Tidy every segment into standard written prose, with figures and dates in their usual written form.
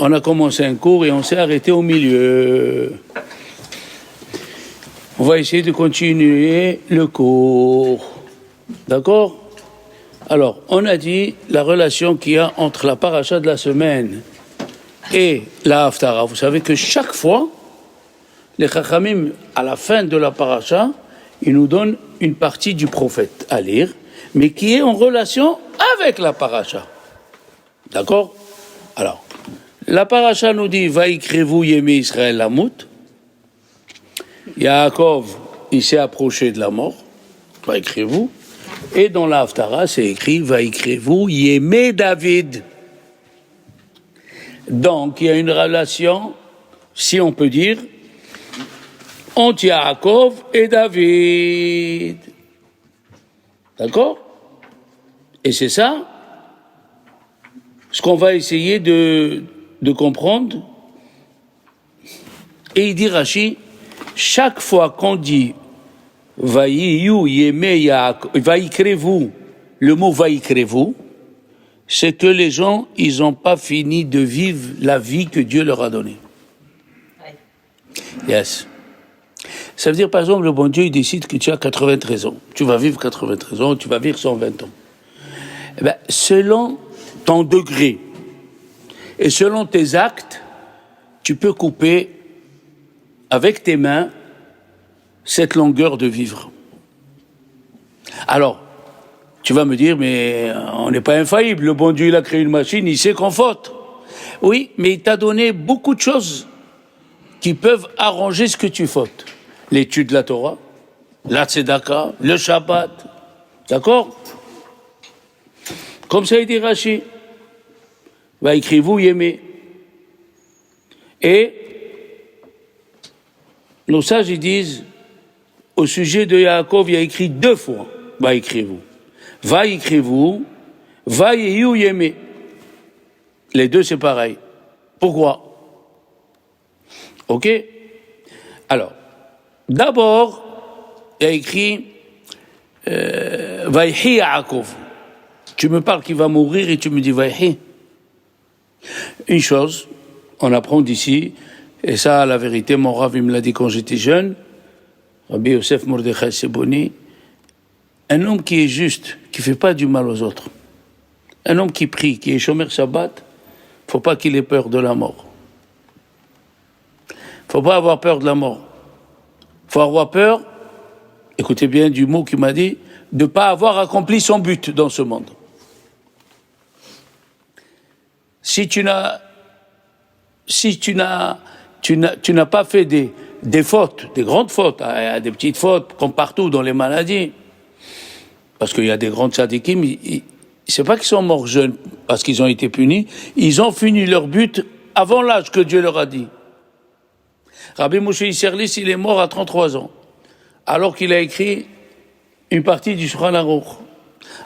On a commencé un cours et on s'est arrêté au milieu. On va essayer de continuer le cours. D'accord? Alors, on a dit la relation qu'il y a entre la paracha de la semaine et la Haftara. Vous savez que chaque fois, les Chachamim, à la fin de la paracha, ils nous donnent une partie du prophète à lire, mais qui est en relation avec la paracha. D'accord? Alors, la paracha nous dit « Vaïkrez-vous Yémé Israël Lamout ». Yaakov, il s'est approché de la mort. « Vaïkrez-vous ». Et dans la Haftara, c'est écrit « Vaïkrez-vous Yémé David ». Donc, il y a une relation, si on peut dire, entre Yaakov et David. D'accord? Et c'est ça ce qu'on va essayer de comprendre. Et il dit Rashi, chaque fois qu'on dit Vaïyu Yémé Yaakov, Vaïkrez-vous, le mot Vaïkrez-vous, c'est que les gens, ils n'ont pas fini de vivre la vie que Dieu leur a donnée. Yes. Ça veut dire, par exemple, le bon Dieu, il décide que tu as 93 ans. Tu vas vivre 93 ans, tu vas vivre 120 ans. Eh bien, selon ton degré et selon tes actes, tu peux couper avec tes mains cette longueur de vivre. Alors, tu vas me dire, mais on n'est pas infaillible. Le bon Dieu, il a créé une machine, il sait qu'on faute. Oui, mais il t'a donné beaucoup de choses qui peuvent arranger ce que tu fautes. L'étude de la Torah, la Tzedaka, le Shabbat. D'accord? Comme ça, il dit Rashi. Vaïkrez-vous Yémé. Et nos sages, ils disent, au sujet de Yaakov, il y a écrit 2 fois, Vaïkrez-vous. Vaïkrez-vous, Vaïyu Yémé. Les deux, c'est pareil. Pourquoi? Ok? Alors, d'abord, il y a écrit Vaïhi Yaakov. Tu me parles qu'il va mourir et tu me dis Vaïhi. Une chose, on apprend d'ici, et ça, la vérité, mon Rav, il me l'a dit quand j'étais jeune, Rabbi Yosef Mordechai Seboni, un homme qui est juste, qui ne fait pas du mal aux autres, un homme qui prie, qui est Shomer Shabbat, il ne faut pas qu'il ait peur de la mort. Il ne faut pas avoir peur de la mort. Il faut avoir peur, écoutez bien du mot qu'il m'a dit, de ne pas avoir accompli son but dans ce monde. Si tu n'as pas fait des fautes, des grandes fautes, des petites fautes, comme partout dans les maladies, parce qu'il y a des grandes tzadikim, c'est pas qu'ils sont morts jeunes parce qu'ils ont été punis, ils ont fini leur but avant l'âge que Dieu leur a dit. Rabbi Moshe Isserlis, il est mort à 33 ans, alors qu'il a écrit une partie du Shulchan Aruch.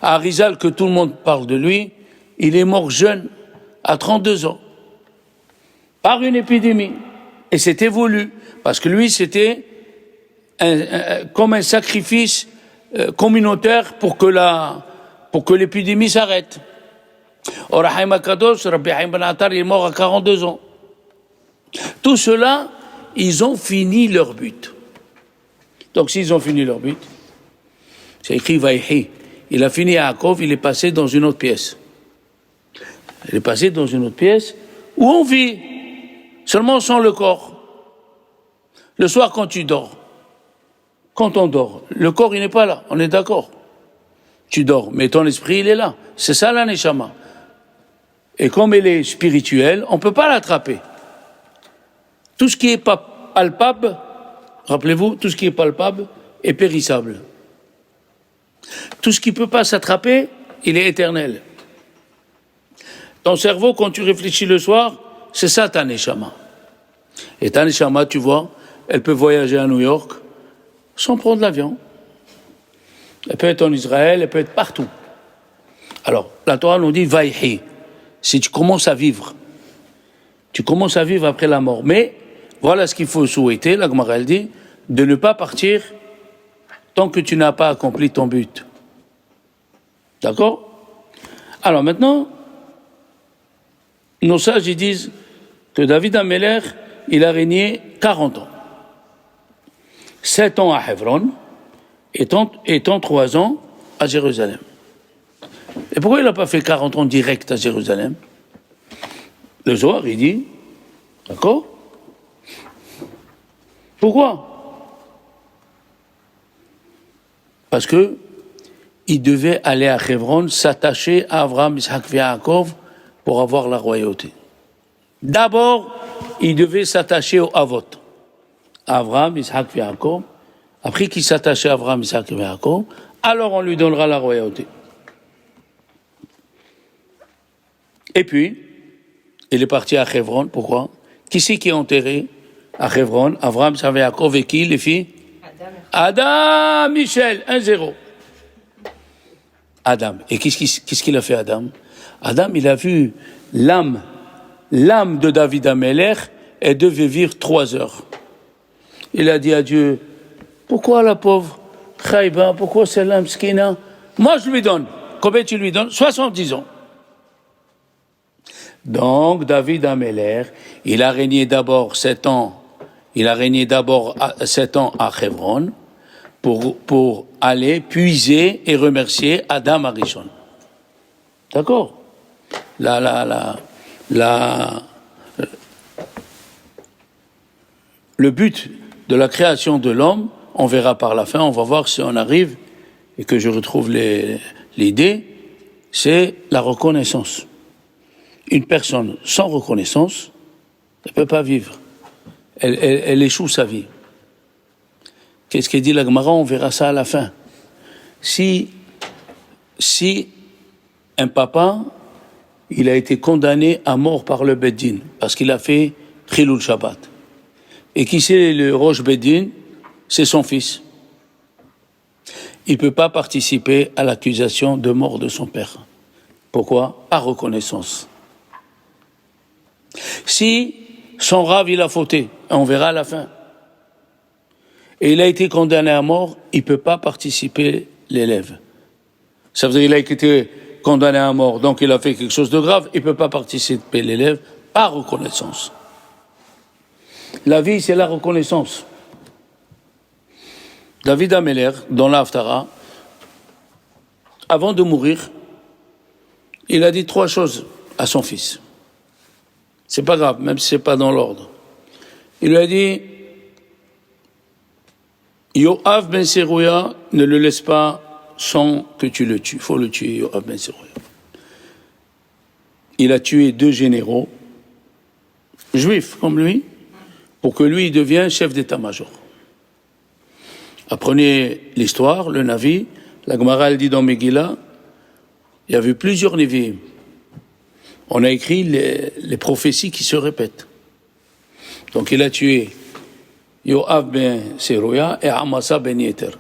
À Arizal, que tout le monde parle de lui, il est mort jeune, à 32 ans, par une épidémie. Et c'était voulu, parce que lui, c'était comme un sacrifice communautaire pour que l'épidémie s'arrête. Or, Haïm Akadosh, Rabbi Haïm Ben Attar, il est mort à 42 ans. Tout cela, ils ont fini leur but. Donc, s'ils ont fini leur but, c'est écrit Vaïhi. Il a fini à Yaakov, il est passé dans une autre pièce. Il est passé dans une autre pièce où on vit, seulement sans le corps. Le soir, quand tu dors, quand on dort, le corps, il n'est pas là, on est d'accord. Tu dors, mais ton esprit, il est là. C'est ça la neshama. Et comme elle est spirituelle, on ne peut pas l'attraper. Tout ce qui est palpable, rappelez-vous, tout ce qui est palpable est périssable. Tout ce qui ne peut pas s'attraper, il est éternel. Ton cerveau, quand tu réfléchis le soir, c'est ça ta neshama. Et ta neshama, tu vois, elle peut voyager à New York sans prendre l'avion. Elle peut être en Israël, elle peut être partout. Alors, la Torah nous dit Vaïhi. Si tu commences à vivre après la mort. Mais voilà ce qu'il faut souhaiter, la Gemara elle dit, de ne pas partir tant que tu n'as pas accompli ton but. D'accord? Alors maintenant, nos sages ils disent que David Ameler, il a régné 40 ans. 7 ans à Hebron et 3 ans à Jérusalem. Et pourquoi il n'a pas fait 40 ans direct à Jérusalem? Le Zohar, il dit, d'accord? Pourquoi? Parce que il devait aller à Hebron, s'attacher à Abraham, Isaac et Yaakov pour avoir la royauté. D'abord, il devait s'attacher au Avot. Abraham, Isaac et Yaakov. Après qu'il s'attachait à Abraham, Isaac et Yaakov, alors on lui donnera la royauté. Et puis, il est parti à Hebron. Pourquoi? Qui c'est qui est enterré à Hebron? Abraham, Isaac et Yaakov et qui, les filles? Adam, Michel, 1-0. Adam. Et qu'est-ce qu'il a fait, Adam? Adam, il a vu l'âme de David Ameler, elle devait vivre 3 heures. Il a dit à Dieu, pourquoi la pauvre Khaïba, pourquoi celle-là, Mskina? Moi, je lui donne. Combien tu lui donnes? 70 ans. Donc, David Ameler, il a régné d'abord 7 ans. Il a régné d'abord 7 ans à Hebron pour aller puiser et remercier Adam Arishon. D'accord? Le but de la création de l'homme, on verra par la fin, on va voir si on arrive et que je retrouve l'idée, c'est la reconnaissance. Une personne sans reconnaissance ne peut pas vivre. Elle échoue sa vie. Qu'est-ce qu'il dit la Gemara? On verra ça à la fin. Si un papa, il a été condamné à mort par le Beddin parce qu'il a fait Chilul Shabbat. Et qui c'est le Rosh Beddin? C'est son fils. Il ne peut pas participer à l'accusation de mort de son père. Pourquoi? Par reconnaissance. Si son rave, il a fauté, on verra à la fin, et il a été condamné à mort, il ne peut pas participer l'élève. Ça veut dire qu'il a été condamné à mort, donc il a fait quelque chose de grave, il ne peut pas participer l'élève par reconnaissance. La vie, c'est la reconnaissance. David Ameler, dans l'Haftara, avant de mourir, il a dit 3 choses à son fils. C'est pas grave, même si c'est pas dans l'ordre. Il lui a dit, Yoav ben Serouya, ne le laisse pas sans que tu le tues. Il faut le tuer, Yoav ben Serouya. Il a tué 2 généraux, juifs comme lui, pour que lui, il devienne chef d'état-major. Apprenez l'histoire, le Navi, la Gemara, elle dit dans Megillah, il y avait plusieurs Nevi'im. On a écrit les prophéties qui se répètent. Donc il a tué Yoav ben Serouya et Amasa ben Yeter.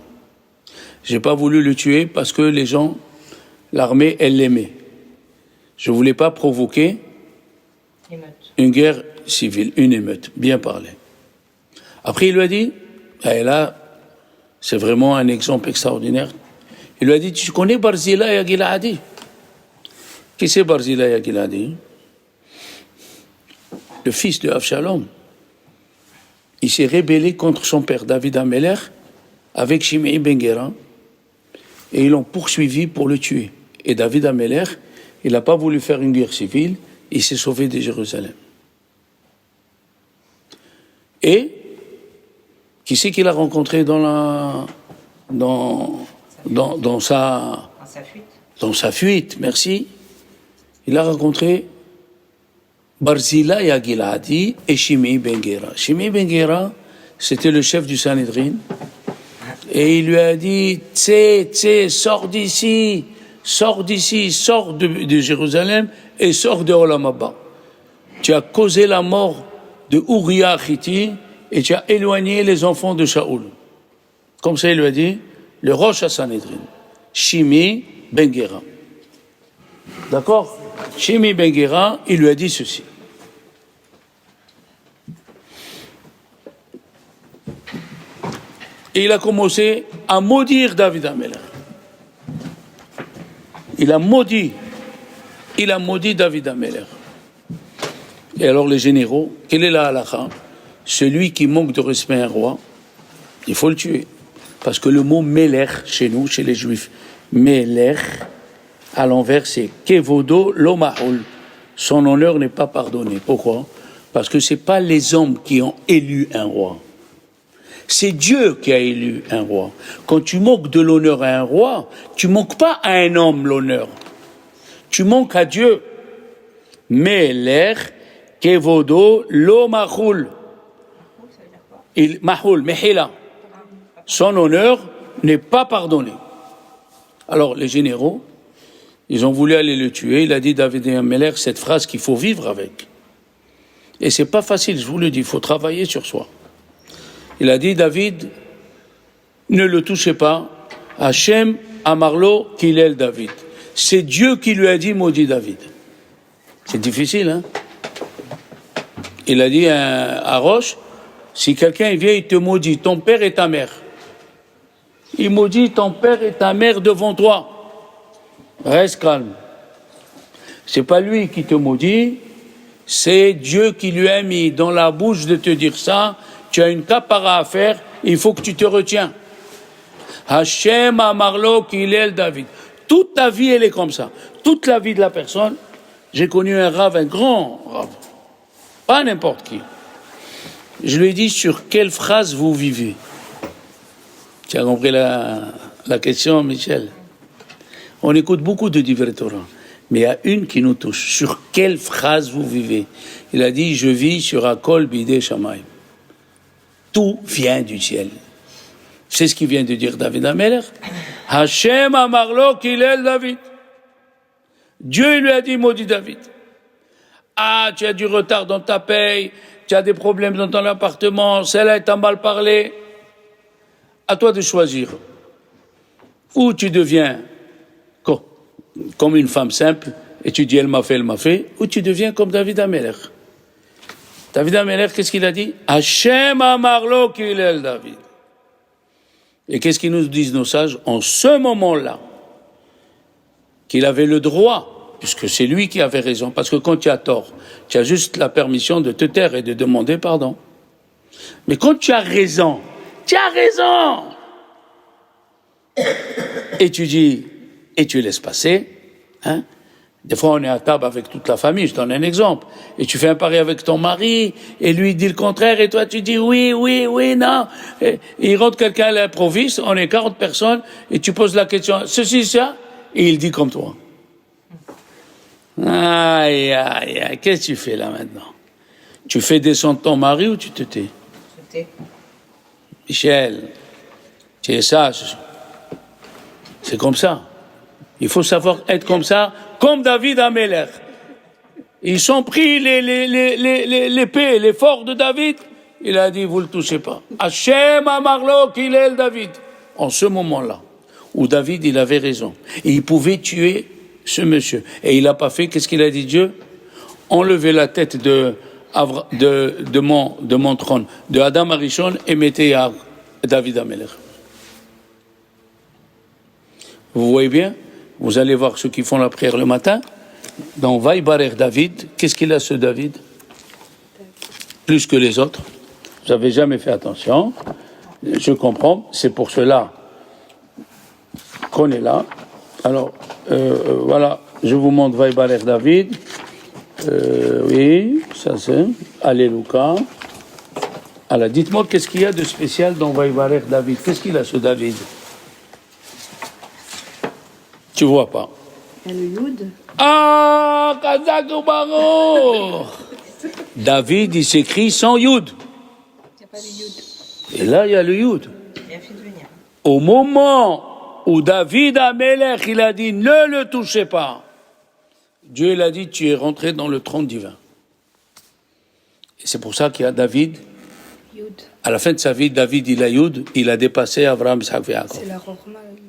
J'ai pas voulu le tuer parce que les gens, l'armée, elle l'aimait. Je voulais pas provoquer une guerre civile, une émeute, bien parlé. Après il lui a dit, et là, c'est vraiment un exemple extraordinaire. Il lui a dit, tu connais Barzilai et Giladi? Qui c'est Barzilai et Giladi? Le fils de Avshalom. Il s'est rébellé contre son père David Ameler avec Shimei ben Gera et ils l'ont poursuivi pour le tuer. Et David Ameler, il n'a pas voulu faire une guerre civile, il s'est sauvé de Jérusalem. Et qui c'est qu'il a rencontré dans sa fuite, merci. Il a rencontré Barzilai et Giladi et Shimei ben Gera. Shimei ben Gera, c'était le chef du Sanhedrin. Et il lui a dit, sors d'ici, sors de Jérusalem et sors de Olam Haba. Tu as causé la mort de Uriah Hitti et tu as éloigné les enfants de Shaoul. Comme ça, il lui a dit, le Rosh HaSanhedrin, Shimei ben Gera. D'accord? Shimei ben Gera, il lui a dit ceci. Et il a commencé à maudire David Ameler. Il a maudit David Ameler. Et alors les généraux, quelle est la halakha? Celui qui manque de respect à un roi, il faut le tuer. Parce que le mot Melech, chez nous, chez les juifs, Melech, à l'envers, c'est Kevodo lo mahol. Son honneur n'est pas pardonné. Pourquoi? Parce que ce n'est pas les hommes qui ont élu un roi. C'est Dieu qui a élu un roi. Quand tu manques de l'honneur à un roi, tu ne manques pas à un homme l'honneur. Tu manques à Dieu. Melech, Kevodo lo mahol. Mahol, mehila. Son honneur n'est pas pardonné. Alors les généraux, ils ont voulu aller le tuer. Il a dit, David Amelech, cette phrase qu'il faut vivre avec. Et c'est pas facile, je vous le dis, il faut travailler sur soi. Il a dit, David, ne le touchez pas. Hachem Amarlo Kilel David. C'est Dieu qui lui a dit, maudit David. C'est difficile, hein? Il a dit à Roche, si quelqu'un vient, il te maudit, ton père et ta mère. Il maudit ton père et ta mère devant toi. Reste calme. C'est pas lui qui te maudit, c'est Dieu qui lui a mis dans la bouche de te dire ça. Tu as une capara à faire, il faut que tu te retiens. Hachem Amarlo Kilel David. Toute ta vie, elle est comme ça. Toute la vie de la personne. J'ai connu un rave, un grand rave. Pas n'importe qui. Je lui ai dit, sur quelle phrase vous vivez? Tu as compris la question, Michel? On écoute beaucoup de Divrei Torah, mais il y a une qui nous touche. Sur quelle phrase vous vivez? Il a dit, je vis sur Akol Bidei Shamayim. Tout vient du ciel. C'est ce qu'il vient de dire David Amelech. Hachem Amarlo Kilel David. Dieu lui a dit, maudit David. Ah, tu as du retard dans ta paye, tu as des problèmes dans ton appartement, celle-là t'a mal parlé. À toi de choisir. Ou tu deviens comme une femme simple, et tu dis elle m'a fait, ou tu deviens comme David Amelech. David Amelech, qu'est-ce qu'il a dit? Hachem Amarlo Kilel David. Et qu'est-ce qu'ils nous disent nos sages? En ce moment-là, qu'il avait le droit, puisque c'est lui qui avait raison, parce que quand tu as tort, tu as juste la permission de te taire et de demander pardon. Mais quand tu as raison, et tu dis, et tu laisses passer, hein? Des fois, on est à table avec toute la famille, je donne un exemple, et tu fais un pari avec ton mari, et lui dit le contraire, et toi tu dis oui, non. Et il rentre quelqu'un à l'improviste, on est 40 personnes, et tu poses la question, ceci, ça, et il dit comme toi. Aïe, qu'est-ce que tu fais là maintenant? Tu fais descendre ton mari ou tu te tais? Je tais. Michel, tu es sage. C'est comme ça. Il faut savoir être comme ça, comme David Amelech. Ils sont pris l'épée, les forts de David. Il a dit, vous ne le touchez pas. Hachem Amarlo Kilel David. En ce moment-là, où David, il avait raison. Et il pouvait tuer ce monsieur. Et il n'a pas fait, qu'est-ce qu'il a dit Dieu? Enlevez la tête de mon trône, de Adam Arishon, et mettez à David Amelech. Vous voyez bien? Vous allez voir ceux qui font la prière le matin. Dans Vaïbarer David, qu'est-ce qu'il a ce David? Plus que les autres. Vous n'avez jamais fait attention. Je comprends. C'est pour cela qu'on est là. Alors, voilà. Je vous montre Vaïbarer David. Oui, ça c'est. Alléluia. Alors, dites-moi, qu'est-ce qu'il y a de spécial dans Vaïbarer David? Qu'est-ce qu'il a ce David? Tu vois pas. Il y a le Yud. Ah, Kazak Baro. David, il s'écrit sans Yud. Il n'y a pas de Yud. Et là, il y a le Yud. Il a fait devenir. Au moment où David Amelech, il a dit, ne le touchez pas. Dieu, il a dit, tu es rentré dans le trône divin. Et c'est pour ça qu'il y a David. Yud. À la fin de sa vie, David, il a Yud, il a dépassé Abraham, Isaac et Jacob. C'est la Rochma, Yud.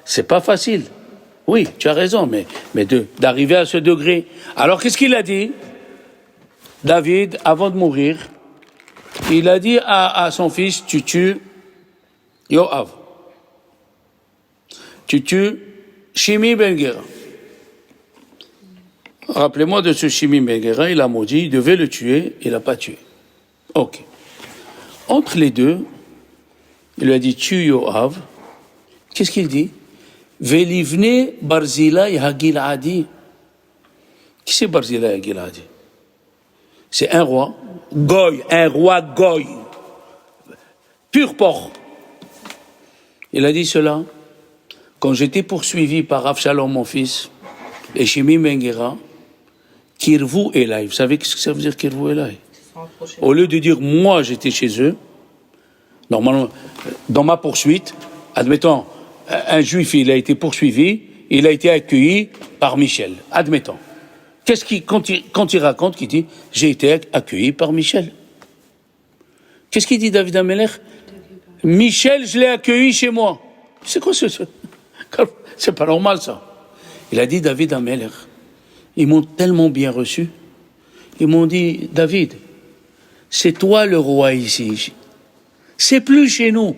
C'est pas facile. Oui, tu as raison, mais d'arriver à ce degré. Alors, qu'est-ce qu'il a dit? David, avant de mourir, il a dit à son fils, tu tues Yoav. Tu tues Shimi Ben Gera. Rappelez-moi de ce Shimi Ben Gera, il a maudit, il devait le tuer, il l'a pas tué. Ok. Entre les deux, il lui a dit, tue Yoav. Qu'est-ce qu'il dit? Velivne Barzilai Hagiladi. Qui c'est Barzilai Hagiladi? C'est un roi, Goy, un roi Goy, pur porc. Il a dit cela quand j'étais poursuivi par Avshalom, mon fils, et Shimi Ben Gera, Kirvu Elai. Vous savez ce que ça veut dire Kirvu Elai? Au lieu de dire moi j'étais chez eux, normalement, dans ma poursuite, admettons, un juif il a été poursuivi, il a été accueilli par Michel, admettons. Qu'est-ce qu'il, quand il raconte, qu'il dit j'ai été accueilli par Michel. Qu'est-ce qu'il dit David Ameler? Michel, je l'ai accueilli chez moi. C'est quoi ce... C'est pas normal ça. Il a dit David Ameler. Ils m'ont tellement bien reçu. Ils m'ont dit David, c'est toi le roi ici. C'est plus chez nous.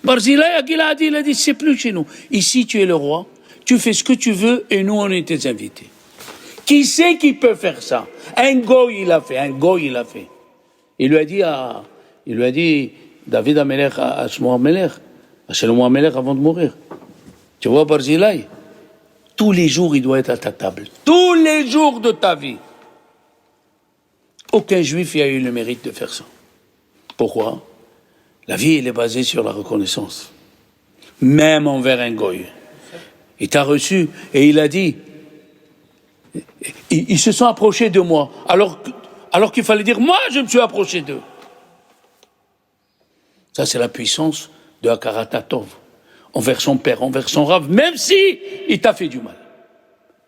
Barzilai Agiladi, il a dit c'est plus chez nous. Ici tu es le roi. Tu fais ce que tu veux et nous on est tes invités. Qui c'est qui peut faire ça? Un goy il a fait. Il lui a dit David Ameler à Shlomo Ameler avant de mourir. Tu vois Barzilai? Tous les jours il doit être à ta table. Tous les jours de ta vie. Aucun juif n'a eu le mérite de faire ça. Pourquoi? La vie elle est basée sur la reconnaissance. Même envers un goy. Il t'a reçu et il a dit ils se sont approchés de moi alors qu'il fallait dire moi je me suis approché d'eux. Ça c'est la puissance de Hakaratatov envers son père, envers son Rav, même si il t'a fait du mal.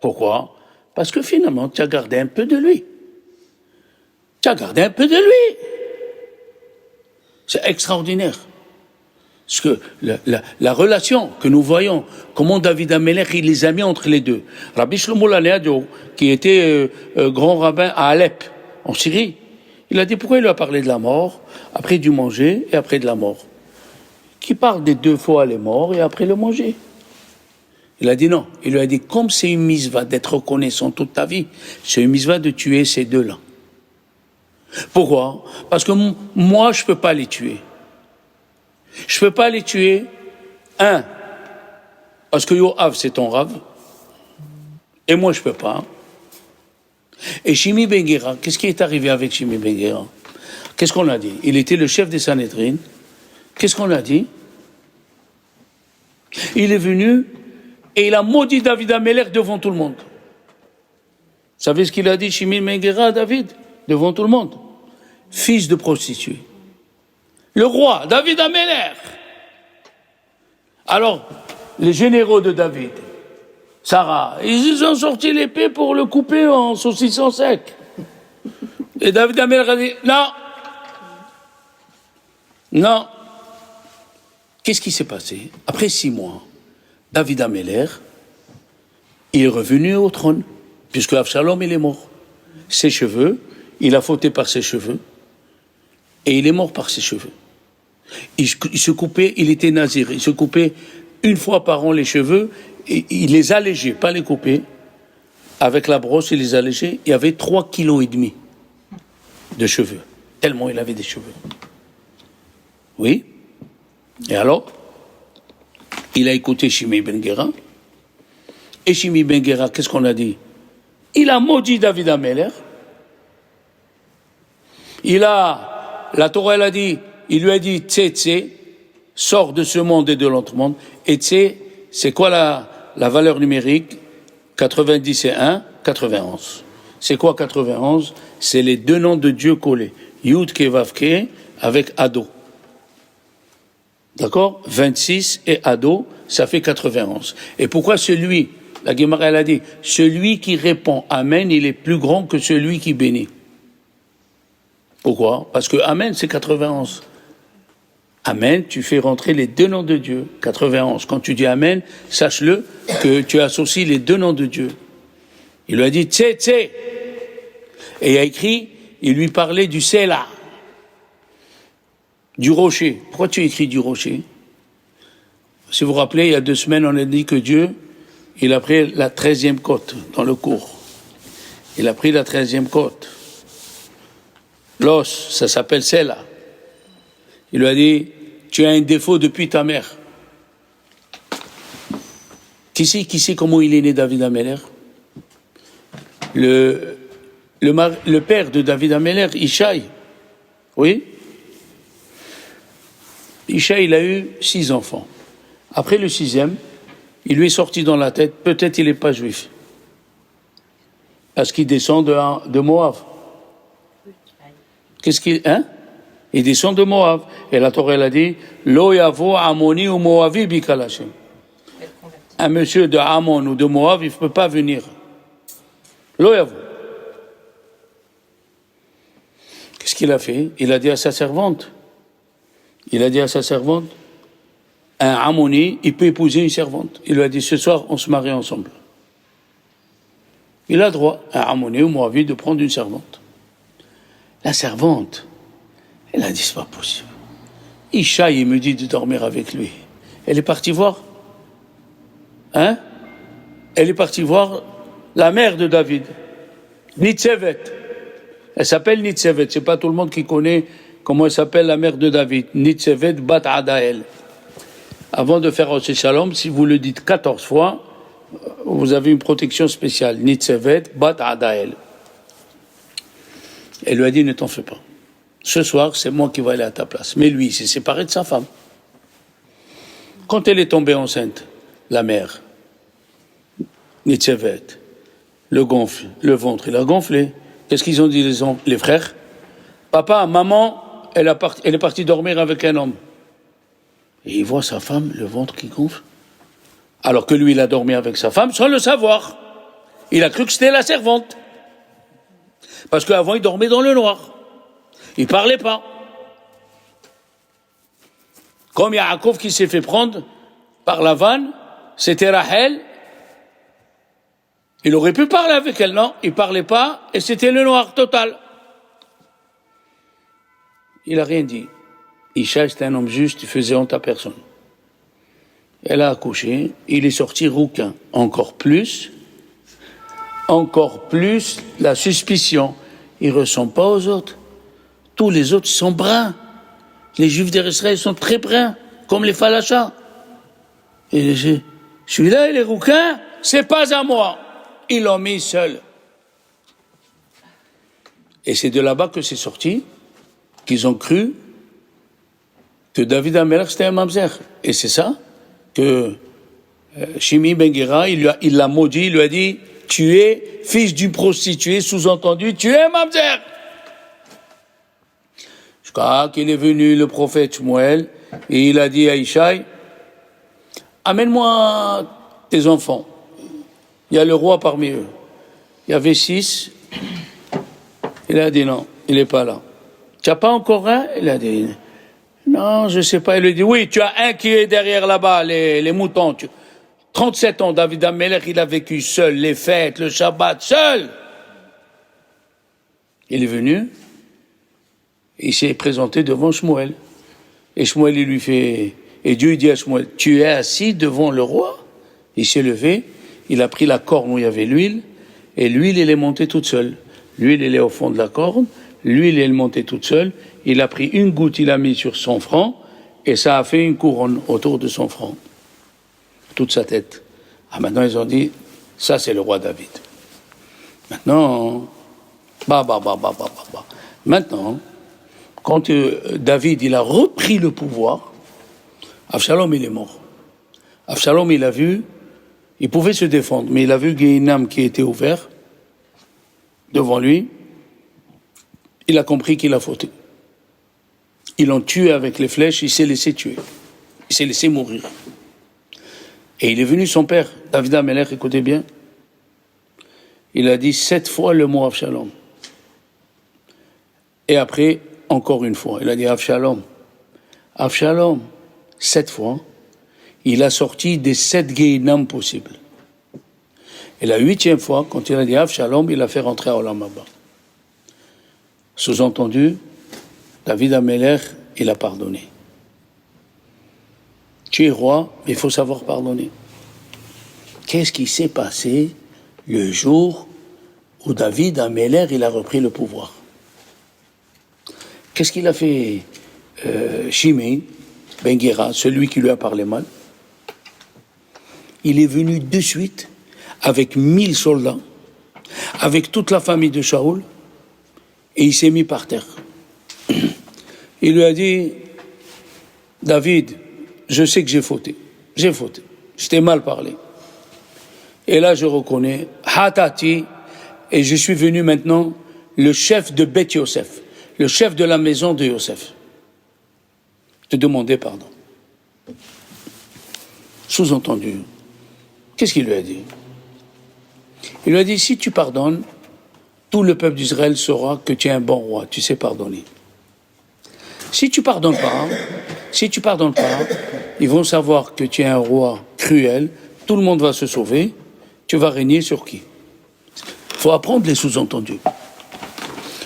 Pourquoi? Parce que finalement tu as gardé un peu de lui. C'est extraordinaire. Parce que la relation que nous voyons, comment David Ameler, il les a mis entre les deux. Rabbi Shlomo Laneado, qui était grand rabbin à Alep, en Syrie, il a dit pourquoi il lui a parlé de la mort, après du manger et après de la mort. Qui parle des deux fois les morts et après le manger. Il a dit non. Il lui a dit comme c'est une mitzvah d'être reconnaissant toute ta vie, c'est une mitzvah de tuer ces deux-là. Pourquoi? Parce que moi, je ne peux pas les tuer. Je ne peux pas les tuer, parce que Yoav, c'est ton Rav, et moi, je ne peux pas. Et Shimi Ben Gera, qu'est-ce qui est arrivé avec Shimi Ben Gera? Qu'est-ce qu'on a dit? Il était le chef des Sanhédrin. Qu'est-ce qu'on a dit? Il est venu et il a maudit David Ameler devant tout le monde. Vous savez ce qu'il a dit, Shimi Ben Gera, à David? Devant tout le monde. Fils de prostituée. Le roi, David Ameler. Alors, les généraux de David, Sarah, ils ont sorti l'épée pour le couper en saucisson sec. Et David Ameler a dit, non. Qu'est-ce qui s'est passé? Après 6 mois, David Ameler, il est revenu au trône, puisque Avshalom, il est mort. Ses cheveux, il a fauté par ses cheveux, et il est mort par ses cheveux. Il se coupait, il était nazir, il se coupait une fois par an les cheveux, et il les allégeait, pas les coupait. Avec la brosse, il les allégeait. Il y avait 3,5 kg de cheveux, tellement il avait des cheveux. Oui. Et alors, il a écouté Shimi Ben Gera. Et Shimi Ben Gera, qu'est-ce qu'on a dit? Il a maudit David Ameler. La Torah, elle a dit, il lui a dit, Tse, sors de ce monde et de l'autre monde. Et Tse, c'est quoi la valeur numérique? 90 et 1, 91. C'est quoi 91? C'est les deux noms de Dieu collés. Yud Ke Vav Ke avec Ado. D'accord? 26 et Ado, ça fait 91. Et pourquoi celui, la Gemara elle a dit, celui qui répond Amen, il est plus grand que celui qui bénit. Pourquoi? Parce que Amen, c'est 91. Amen, tu fais rentrer les deux noms de Dieu. 91. Quand tu dis Amen, sache-le que tu associes les deux noms de Dieu. Il lui a dit Tse, Tse. Et il a écrit, il lui parlait du Sela, du rocher. Pourquoi tu écris du rocher? Si vous vous rappelez, il y a 2 semaines, on a dit que Dieu, il a pris la 13e côte dans le cours. Il a pris la 13e côte. L'os, ça s'appelle Sela. Il lui a dit, tu as un défaut depuis ta mère. Qui sait comment il est né David Ameller? Le père de David Ameller, Ishaï. Oui? Ishaï, il a eu 6 enfants. Après le 6e, il lui est sorti dans la tête, peut-être il n'est pas juif. Parce qu'il descend de Moab. Il descend de Moab. Et la Torah, elle a dit, Lo yavo Amoni ou Moavi bikalashem. Un monsieur de Ammon ou de Moab, il ne peut pas venir. Lo yavo. Qu'est-ce qu'il a fait? Il a dit à sa servante. Un Ammoni, il peut épouser une servante. Il lui a dit, ce soir, on se marie ensemble. Il a droit, un Ammoni ou Moavi, de prendre une servante. La servante, elle a dit, c'est pas possible. Ishaï, il me dit de dormir avec lui. Elle est partie voir. Elle est partie voir la mère de David, Nitzevet. Elle s'appelle Nitzevet. C'est pas tout le monde qui connaît comment elle s'appelle la mère de David. Nitzevet bat Adael. Avant de faire Rosh Shalom, si vous le dites 14 fois, vous avez une protection spéciale. Nitzevet bat Adael. Elle lui a dit, ne t'en fais pas. Ce soir, c'est moi qui vais aller à ta place. Mais lui, il s'est séparé de sa femme. Quand elle est tombée enceinte, la mère, Nitzevet, le ventre, il a gonflé. Qu'est-ce qu'ils ont dit les frères? Papa, maman, elle est partie dormir avec un homme. Et il voit sa femme, le ventre qui gonfle. Alors que lui, il a dormi avec sa femme sans le savoir. Il a cru que c'était la servante. Parce qu'avant, il dormait dans le noir. Il parlait pas. Comme Yaakov qui s'est fait prendre par la vanne, c'était Rachel. Il aurait pu parler avec elle, non? Il parlait pas, et c'était le noir total. Il a rien dit. Ishaï, c'était un homme juste, il faisait honte à personne. Elle a accouché, il est sorti rouquin. Encore plus, la suspicion. Il ne ressemble pas aux autres. Tous les autres sont bruns. Les Juifs d'Israël sont très bruns, comme les Falachas. Et celui-là, il est rouquin, c'est pas à moi. Ils l'ont mis seul. Et c'est de là-bas que c'est sorti, qu'ils ont cru que David Amelech c'était un mamzer. Et c'est ça que Shimi Ben Gera, il l'a maudit, il lui a dit, tu es fils d'une prostituée, sous-entendu, tu es un mamzer. Jusqu'à qu'il est venu le prophète Shmuel, et il a dit à Ishaï, amène-moi tes enfants. Il y a le roi parmi eux. Il y avait 6. Il a dit non, il n'est pas là. Tu n'as pas encore un? Il a dit non, je ne sais pas. Il lui a dit oui, tu as un qui est derrière là-bas, les moutons. 37 ans, David Amelech, il a vécu seul, les fêtes, le Shabbat, seul. Il est venu, il s'est présenté devant Shmuel. Et Shmuel, il lui fait... Et Dieu, il dit à Shmuel, tu es assis devant le roi? Il s'est levé, il a pris la corne où il y avait l'huile, et l'huile, elle est montée toute seule. L'huile, elle est au fond de la corne, l'huile, elle est montée toute seule. Il a pris une goutte, il a mis sur son front, et ça a fait une couronne autour de son front. Toute sa tête. Ah, maintenant, ils ont dit, ça, c'est le roi David. Maintenant, Maintenant, quand David, il a repris le pouvoir, Avshalom, il est mort. Avshalom, il a vu, il pouvait se défendre, mais il a vu Gehinam qui était ouvert devant lui. Il a compris qu'il a fauté. Ils l'ont tué avec les flèches, il s'est laissé tuer. Il s'est laissé mourir. Et il est venu son père, David Amelech, écoutez bien. Il a dit 7 fois le mot Avshalom. Et après, encore une fois, il a dit Avshalom. Avshalom, 7 fois. Il a sorti des 7 Gehinam possibles. Et la 8e fois, quand il a dit Avshalom, il a fait rentrer à Olam Haba. Sous-entendu, David Amelech, il a pardonné. Tu es roi, mais il faut savoir pardonner. Qu'est-ce qui s'est passé le jour où David Améler, il a repris le pouvoir. Qu'est-ce qu'il a fait Shimei Ben Gera, celui qui lui a parlé mal? Il est venu de suite avec 1000 soldats, avec toute la famille de Shaoul, et il s'est mis par terre. Il lui a dit, David, je sais que j'ai fauté, je t'ai mal parlé. Et là, je reconnais, Hatati, et je suis venu maintenant le chef de Beth Yosef, le chef de la maison de Yosef. Te demander pardon. Sous-entendu, qu'est-ce qu'il lui a dit? Il lui a dit, si tu pardonnes, tout le peuple d'Israël saura que tu es un bon roi, tu sais pardonner. Si tu pardonnes pas, ils vont savoir que tu es un roi cruel, tout le monde va se sauver, tu vas régner sur qui? Il faut apprendre les sous-entendus.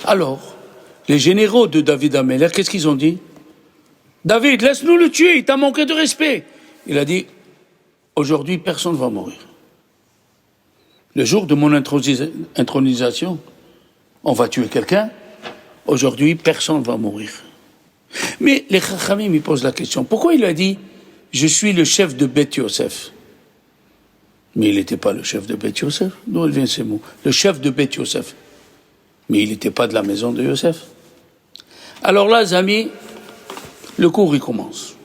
Alors, les généraux de David Améler, qu'est-ce qu'ils ont dit? David, laisse-nous le tuer, il t'a manqué de respect. Il a dit, aujourd'hui, personne ne va mourir. Le jour de mon intronisation, on va tuer quelqu'un. Aujourd'hui, personne ne va mourir. Mais les Chachamim, ils posent la question. Pourquoi il a dit, je suis le chef de Beth Yosef? Mais il n'était pas le chef de Beth Yosef. D'où il vient ces mots? Le chef de Beth Yosef. Mais il n'était pas de la maison de Yosef. Alors là, les amis, le cours, il commence.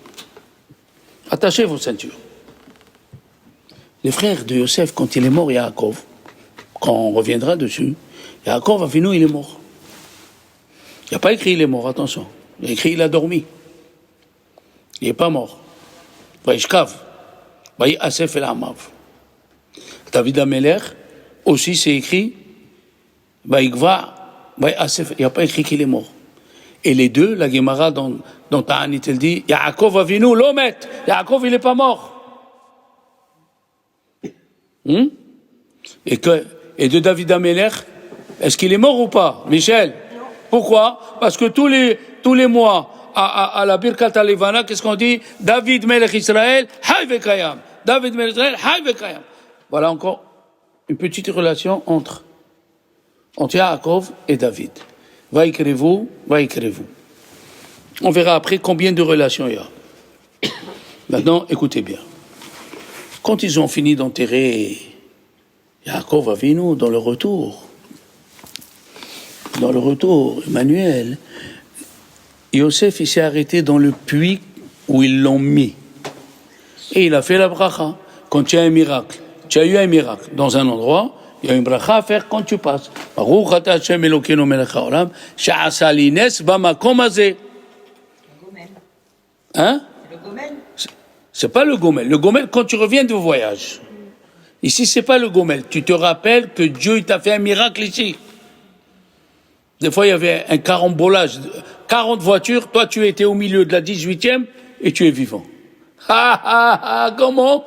Attachez vos ceintures. Les frères de Yosef, quand il est mort, Yaakov, quand on reviendra dessus, Yaakov, Avinu, il est mort. Il n'a pas écrit il est mort, attention. Il a écrit il a dormi. Il n'est pas mort. Vaishkav, Asef el Amav. David Améler, aussi c'est écrit Vaïgva, Asef. Il n'a pas écrit qu'il est mort. Et les deux, la Gemara dans Ta'anit, elle dit Yaakov Avinu l'omet. Yaakov, il n'est pas mort. Et de David Améler, est-ce qu'il est mort ou pas, Michel? Non. Pourquoi? Parce que tous les mois, à la Birkat Alevana, qu'est-ce qu'on dit? David Melech Israël, Hay vekayam. David Melech Israël, Hay vekayam. Voilà encore une petite relation entre Yaakov et David. Vaïkrez-vous. On verra après combien de relations il y a. Maintenant, écoutez bien. Quand ils ont fini d'enterrer Yaakov Avinu dans le retour, Emmanuel, Yosef, il s'est arrêté dans le puits où ils l'ont mis. Et il a fait la bracha. Quand tu as un miracle, tu as eu un miracle dans un endroit, il y a une bracha à faire quand tu passes. Baruch ata Hashem Elokeinu melech haolam, she'asa li nes bamakom hazeh. Hein? Le gomel. C'est pas le gomel. Le gomel, quand tu reviens de voyage. Ici, c'est pas le gomel. Tu te rappelles que Dieu, il t'a fait un miracle ici. Des fois, il y avait un carambolage. 40 voitures, toi, tu étais au milieu de la 18e et tu es vivant. Comment?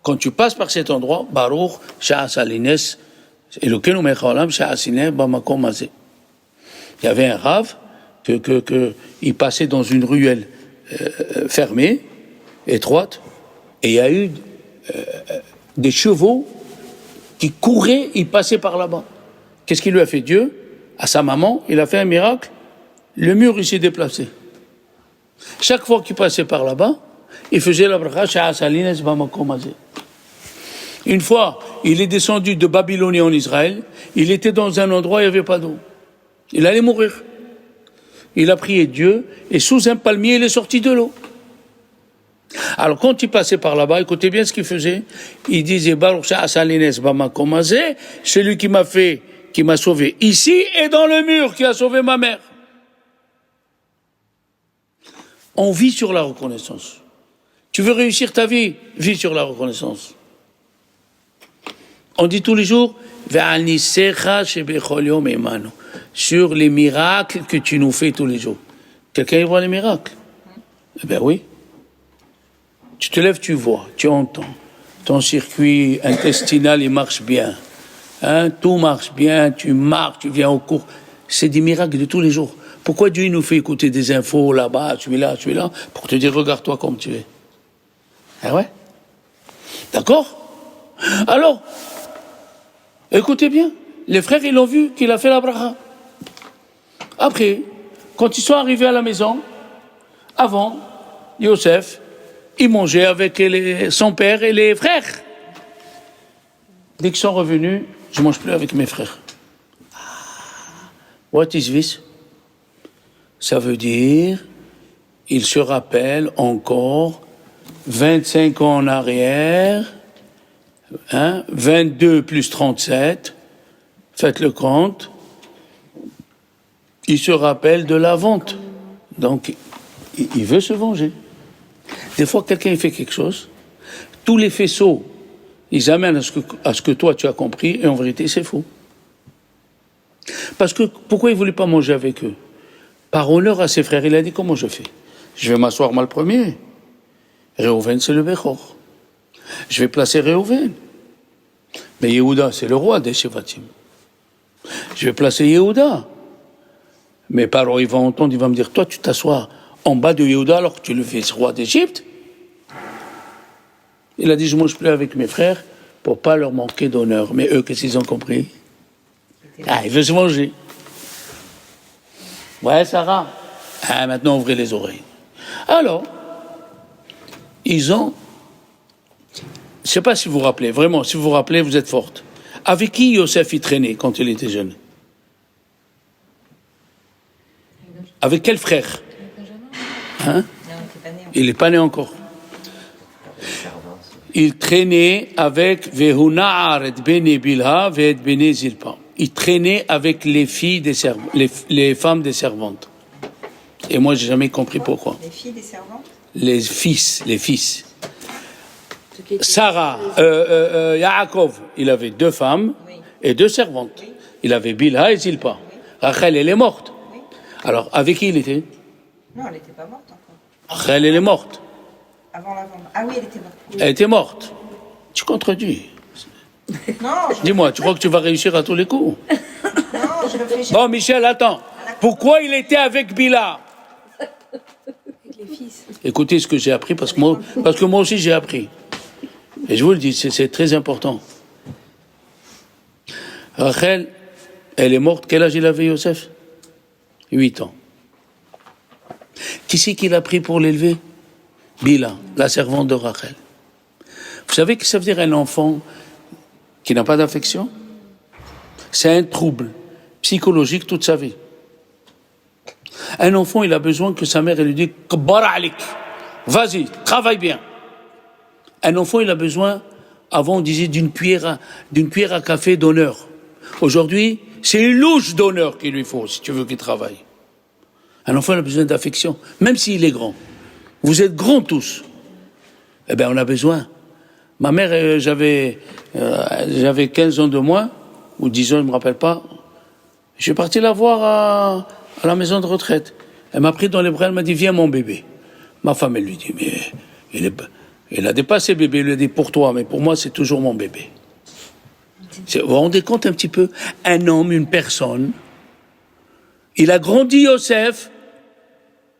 Quand tu passes par cet endroit, Baruch, Sha'asa lines, Elokeinu melech haolam, she'asine bamakom hazeh. Il y avait un rave il passait dans une ruelle fermée, étroite, et il y a eu des chevaux qui couraient, ils passaient par là-bas. Qu'est-ce qu'il lui a fait Dieu? À sa maman, il a fait un miracle, le mur il s'est déplacé. Chaque fois qu'il passait par là-bas, il faisait la bracha she'asa lines bamakom hazeh. Une fois, il est descendu de Babylonie en Israël, il était dans un endroit où il n'y avait pas d'eau. Il allait mourir. Il a prié Dieu, et sous un palmier, il est sorti de l'eau. Alors, quand il passait par là-bas, écoutez bien ce qu'il faisait. Il disait, Baruch she'asa lines bamakom hazeh, celui qui m'a sauvé ici et dans le mur, qui a sauvé ma mère. On vit sur la reconnaissance. Tu veux réussir ta vie, vis sur la reconnaissance. On dit tous les jours, sur les miracles que tu nous fais tous les jours. Quelqu'un y voit les miracles? Eh bien oui. Tu te lèves, tu vois, tu entends. Ton circuit intestinal, il marche bien. Tout marche bien, tu marches, tu viens au cours. C'est des miracles de tous les jours. Pourquoi Dieu nous fait écouter des infos là-bas, celui-là, pour te dire, regarde-toi comme tu es. Ah ouais? D'accord? Alors, écoutez bien, les frères, ils l'ont vu qu'il a fait la bracha. Après, quand ils sont arrivés à la maison, avant, Yosef, il mangeait avec son père et les frères. Dès qu'ils sont revenus, je ne mange plus avec mes frères. What is this? Ça veut dire, il se rappelle encore 25 ans en arrière, 22 plus 37, faites le compte, il se rappelle de la vente. Donc, il veut se venger. Des fois, quelqu'un fait quelque chose, tous les faisceaux, ils amènent à ce que toi tu as compris, et en vérité, c'est faux. Parce que, pourquoi il ne voulait pas manger avec eux? Par honneur à ses frères, il a dit, comment je fais? Je vais m'asseoir moi le premier. Réhouven, c'est le Bechor. Je vais placer Réhouven. Mais Yehuda, c'est le roi des Shevatim. Je vais placer Yehuda. Mes parents, ils vont entendre, ils vont me dire, toi, tu t'assois en bas de Yehuda alors que tu le fais roi d'Égypte. Il a dit, je ne mange plus avec mes frères pour ne pas leur manquer d'honneur. Mais eux, qu'est-ce qu'ils ont compris? Il veut se manger. Ouais, Sarah. Maintenant, ouvrez les oreilles. Alors, ils ont... Je ne sais pas si vous vous rappelez, vraiment, si vous vous rappelez, vous êtes forte. Avec qui Yosef y traînait quand il était jeune? Avec quel frère? Il n'est pas né encore. Il traînait avec Vehuna'ar et Bene Bilha et Bene Zilpa. Il traînait avec les filles les femmes des servantes. Et moi, j'ai jamais compris pourquoi. Les filles des servantes? Les fils. Sarah, Yaakov, il avait 2 femmes et 2 servantes. Il avait Bilha et Zilpa. Rachel, elle est morte. Alors, avec qui il était? Non, elle n'était pas morte encore. Rachel, elle est morte. Avant la vente. Ah oui, elle était morte. Elle était morte. Tu contredis. Non, Dis-moi, tu crois que tu vas réussir à tous les coups? Non, je réfléchis. Bon, Michel, attends. Pourquoi il était avec Bilha? Avec les fils. Écoutez ce que j'ai appris, parce que moi aussi j'ai appris. Et je vous le dis, c'est très important. Rachel, elle est morte. Quel âge il avait, Yosef? 8 ans. Qui c'est qui l'a pris pour l'élever? Bilha, la servante de Rachel. Vous savez ce que ça veut dire un enfant qui n'a pas d'affection? C'est un trouble psychologique toute sa vie. Un enfant, il a besoin que sa mère elle lui dise « Kbar alik, vas-y, travaille bien ». Un enfant, il a besoin, avant on disait d'une cuillère à café d'honneur. Aujourd'hui, c'est une louche d'honneur qu'il lui faut, si tu veux qu'il travaille. Un enfant, il a besoin d'affection, même s'il est grand. Vous êtes grands tous. Eh bien, on a besoin. Ma mère, j'avais 15 ans de moins, ou 10 ans, je ne me rappelle pas. Je suis parti la voir à la maison de retraite. Elle m'a pris dans les bras, elle m'a dit, viens mon bébé. Ma femme, elle lui dit, mais il a dépassé bébé, il lui a dit, pour toi, mais pour moi, c'est toujours mon bébé. Vous vous rendez compte un petit peu? Un homme, une personne, il a grandi Yosef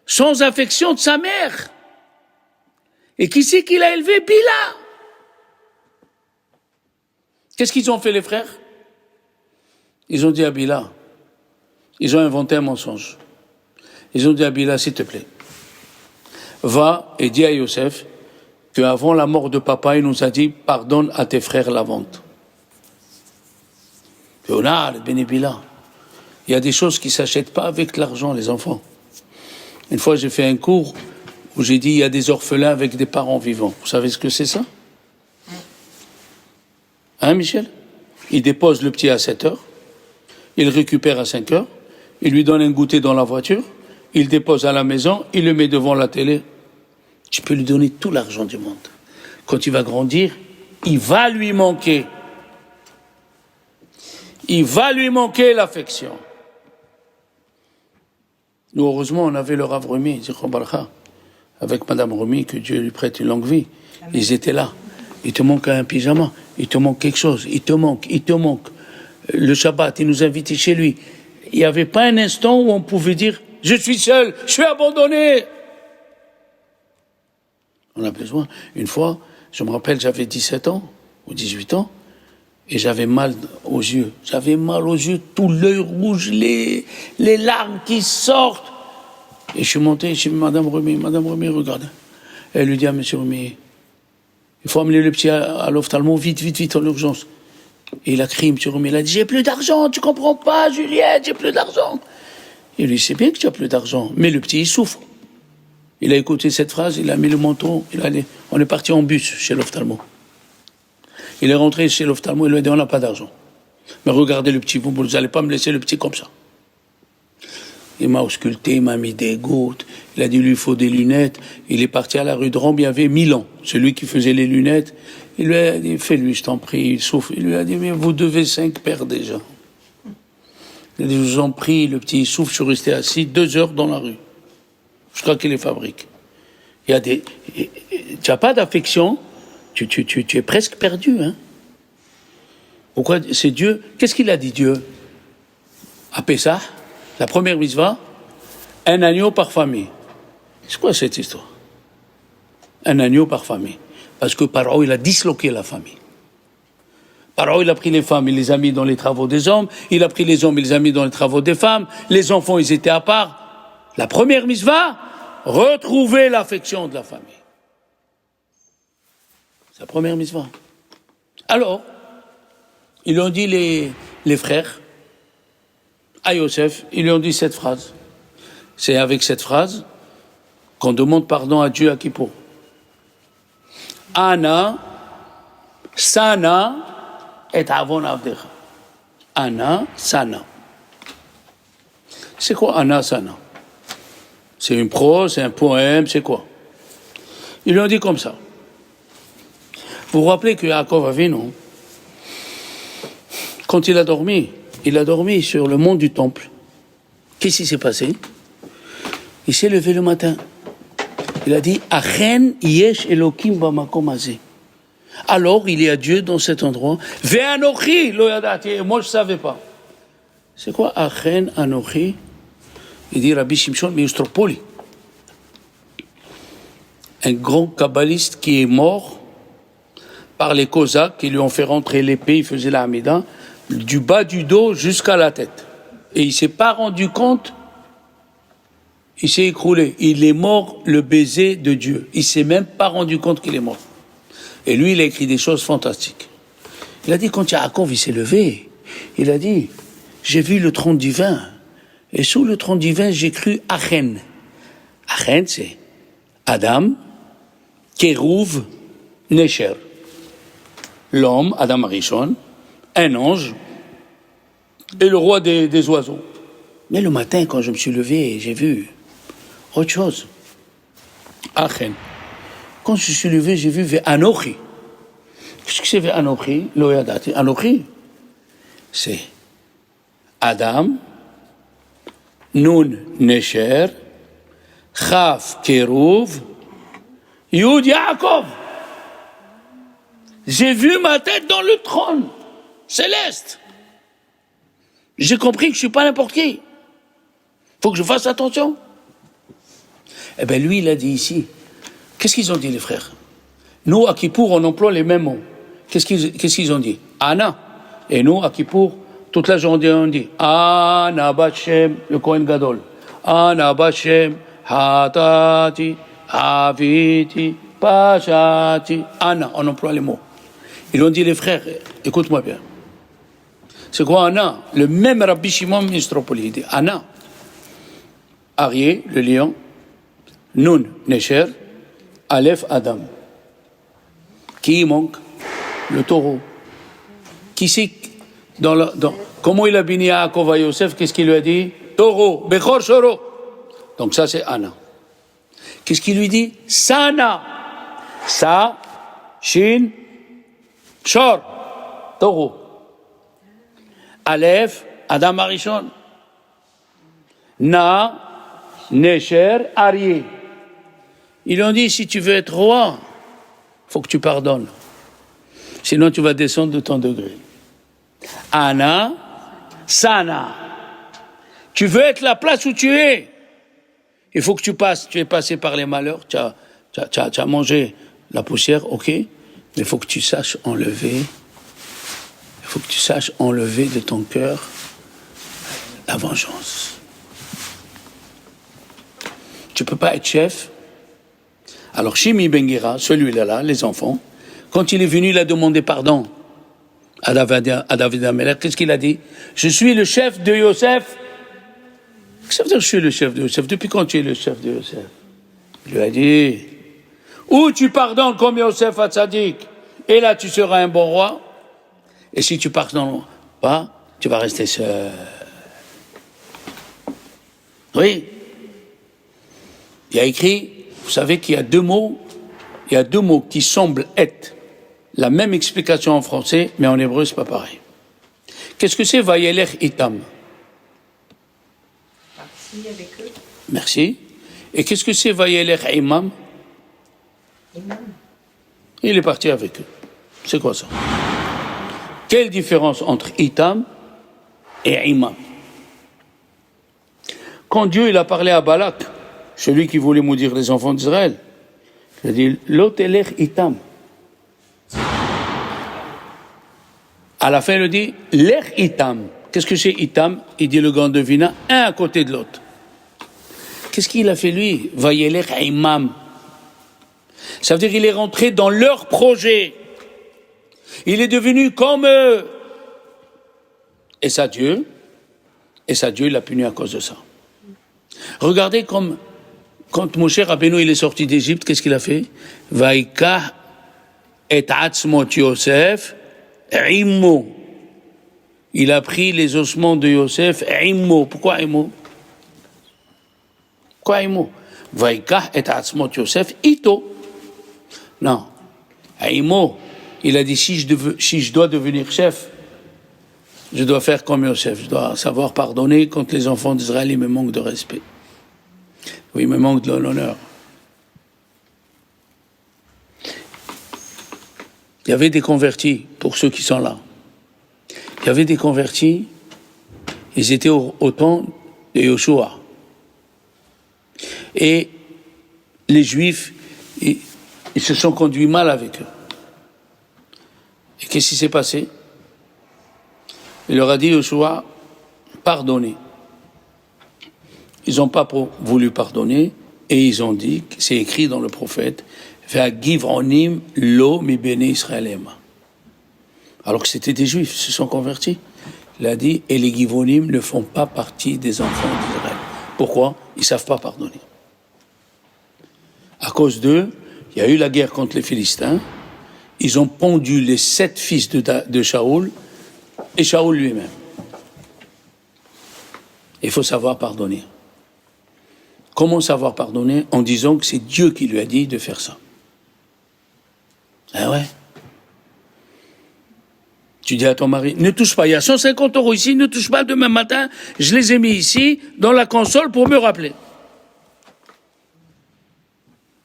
sans affection de sa mère. Et qui c'est qu'il a élevé? Bilha. Qu'est-ce qu'ils ont fait les frères? Ils ont dit à Bilha, ils ont inventé un mensonge. Ils ont dit à Bilha, s'il te plaît, va et dis à Yosef qu'avant la mort de papa, il nous a dit, pardonne à tes frères la vente. Il y a des choses qui ne s'achètent pas avec l'argent, les enfants. Une fois, j'ai fait un cours où j'ai dit, il y a des orphelins avec des parents vivants. Vous savez ce que c'est ça? Hein, Michel? Il dépose le petit à 7 heures, il récupère à 5 heures, il lui donne un goûter dans la voiture, il dépose à la maison, il le met devant la télé. Tu peux lui donner tout l'argent du monde. Quand il va grandir, il va lui manquer. Il va lui manquer l'affection. Nous, heureusement, on avait le Rav Rumi, avec Madame Rumi, que Dieu lui prête une longue vie. Ils étaient là. Il te manque un pyjama, il te manque quelque chose, il te manque. Le Shabbat, il nous invitait chez lui. Il n'y avait pas un instant où on pouvait dire « Je suis seul, je suis abandonné ». On a besoin. Une fois, je me rappelle, j'avais 17 ans ou 18 ans, Et j'avais mal aux yeux. J'avais mal aux yeux, tout l'œil rouge, les larmes qui sortent. Et je suis monté chez Madame Remy, regardez. Elle lui dit à Monsieur Remy, il faut amener le petit à l'ophtalmo, vite, en urgence. Et il a crié, Monsieur Remy, il a dit, j'ai plus d'argent, tu comprends pas, Juliette, j'ai plus d'argent. Il lui dit, c'est bien que tu as plus d'argent, mais le petit, il souffre. Il a écouté cette phrase, il a mis le manteau, on est parti en bus chez l'ophtalmo. Il est rentré chez l'ophtalmo, il lui a dit, on n'a pas d'argent. Mais regardez le petit, vous n'allez pas me laisser le petit comme ça. Il m'a ausculté, il m'a mis des gouttes, il a dit, lui, il faut des lunettes. Il est parti à la rue de Rome, il y avait Milan, celui qui faisait les lunettes. Il lui a dit, fais-lui, je t'en prie, il souffre. Il lui a dit, mais vous devez 5 paires déjà. Il a dit, je vous en prie, le petit, il souffre, je suis resté assis 2 heures dans la rue. Je crois qu'il les fabrique. Il y a tu n'as pas d'affection, tu es presque perdu, hein. Pourquoi c'est Dieu? Qu'est-ce qu'il a dit Dieu? À Pessah, la première mitzvah, un agneau par famille. C'est quoi cette histoire? Un agneau par famille. Parce que Paro, il a disloqué la famille. Paro, il a pris les femmes, il les a mis dans les travaux des hommes. Il a pris les hommes, il les a mis dans les travaux des femmes. Les enfants, ils étaient à part. La première mitzvah, retrouver l'affection de la famille. C'est la première mitzvah. Alors, ils lui ont dit les frères, à Yosef, ils lui ont dit cette phrase. C'est avec cette phrase qu'on demande pardon à Dieu à Kippour. Ana, sana, et avon avdecha. Ana, sana. C'est quoi Ana, sana? C'est une prose, c'est un poème, c'est quoi? Ils lui ont dit comme ça. Vous vous rappelez que Yaakov Avinu, quand il a dormi sur le mont du temple. Qu'est-ce qui s'est passé? Il s'est levé le matin. Il a dit, Achen yesh Elokim bamakom hazeh. Alors, il y a Dieu dans cet endroit. Ve'anochi lo yadati. Moi, je ne savais pas. C'est quoi Achen Anochi? Il dit Rabbi Shimshon Meustropoli, un grand kabbaliste qui est mort par les Cosaques qui lui ont fait rentrer l'épée, il faisait la Hamida, du bas du dos jusqu'à la tête. Et il ne s'est pas rendu compte, il s'est écroulé. Il est mort le baiser de Dieu. Il ne s'est même pas rendu compte qu'il est mort. Et lui, il a écrit des choses fantastiques. Il a dit, quand Yaakov il s'est levé, il a dit, j'ai vu le trône divin. Et sous le trône divin, j'ai cru Achen. Achen, c'est Adam, Kérouv, Nesher. L'homme, Adam Arishon, un ange, et le roi des oiseaux. Mais le matin, quand je me suis levé, j'ai vu autre chose. Achen. Quand je suis levé, j'ai vu Ve'anochi. Qu'est-ce que c'est Ve'anochi? Lo yadati. Anochi, c'est Adam, Nun Nesher, Chaf Kérouv, Yud Yaakov. J'ai vu ma tête dans le trône céleste. J'ai compris que je ne suis pas n'importe qui. Il faut que je fasse attention. Eh bien, lui, il a dit ici. Qu'est-ce qu'ils ont dit, les frères? Nous, à Kippour, on emploie les mêmes mots. Qu'est-ce qu'ils ont dit? Ana. Et nous, à Kippour, toute la journée, on dit Ana Bachem, le Kohen Gadol. Ana Bachem, Hatati, Aviti, Pachati. Ana, on emploie les mots. Ils ont dit, les frères, écoute-moi bien. C'est quoi Ana? Le même Rabbi Shimon Mistropoli. Il dit Ana. Arié, le lion. Nun, Nesher. Aleph, Adam. Qui manque? Le taureau. Qui c'est comment il a béni Yaakov à Yosef? Qu'est-ce qu'il lui a dit? Taureau, Bechor Shoro. Donc ça, c'est Ana. Qu'est-ce qu'il lui dit? Sana. Sa, Shin, Shor. Taureau. Aleph, Adam Arishon. Na, Nesher, Arié. Ils ont dit, si tu veux être roi, il faut que tu pardonnes. Sinon, tu vas descendre de ton degré. Ana, Sana. Tu veux être la place où tu es. Il faut que tu passes. Tu es passé par les malheurs. Tu as mangé la poussière, ok. Mais il faut que tu saches enlever faut que tu saches enlever de ton cœur la vengeance. Tu ne peux pas être chef. Alors Shimi Ben Gera, celui-là, les enfants, quand il est venu, il a demandé pardon à David Amelech. Qu'est-ce qu'il a dit? Je suis le chef de Yosef. Qu'est-ce que ça veut dire je suis le chef de Yosef? Depuis quand tu es le chef de Yosef? Il lui a dit, ou tu pardonnes comme Yosef à Tzadik, et là tu seras un bon roi, et si tu pardonnes pas, tu vas rester seul. Oui. Il y a écrit, vous savez qu'il y a deux mots qui semblent être la même explication en français, mais en hébreu c'est pas pareil. Qu'est-ce que c'est Vayelech Itam? Parti avec eux. Merci. Et qu'est-ce que c'est Vayelech Imam? Imam. Il est parti avec eux. C'est quoi ça? Quelle différence entre Itam et Imam? Quand Dieu il a parlé à Balak, celui qui voulait maudire les enfants d'Israël, il a dit Lotelech Itam. À la fin, il dit Lech Itam. Qu'est-ce que c'est Itam? Il dit le grand devina, un à côté de l'autre. Qu'est-ce qu'il a fait lui? Vayelech Imam. Ça veut dire qu'il est rentré dans leur projet. Il est devenu comme eux. Et ça, Dieu, il l'a puni à cause de ça. Regardez comme, quand Moshe Rabbeinu il est sorti d'Égypte, qu'est-ce qu'il a fait? Vaïka et atzmot Yosef immo. Il a pris les ossements de Yosef immo. Pourquoi immo? Pourquoi immo? Vaïka et atzmot Yosef ito. Non. Immo, il a dit si je dois devenir chef, je dois faire comme Yosef, je dois savoir pardonner quand les enfants d'Israël ils me manquent de respect. Oui, il me manque de l'honneur. Il y avait des convertis, pour ceux qui sont là. Il y avait des convertis, ils étaient au temps de Yoshua. Et les Juifs, ils se sont conduits mal avec eux. Et qu'est-ce qui s'est passé? Il leur a dit, Yoshua, pardonnez. Ils n'ont pas voulu pardonner et ils ont dit, c'est écrit dans le prophète, Va'givronim lo mi bene Israël. Alors que c'était des Juifs, ils se sont convertis. Il a dit, et les Givronim ne font pas partie des enfants d'Israël. Pourquoi? Ils ne savent pas pardonner. À cause d'eux, il y a eu la guerre contre les Philistins. Ils ont pendu les 7 fils de Shaoul et Shaoul lui-même. Il faut savoir pardonner. Comment savoir pardonner? En disant que c'est Dieu qui lui a dit de faire ça. Ah ouais. Tu dis à ton mari, ne touche pas, il y a 150 € ici, ne touche pas demain matin, je les ai mis ici, dans la console pour me rappeler.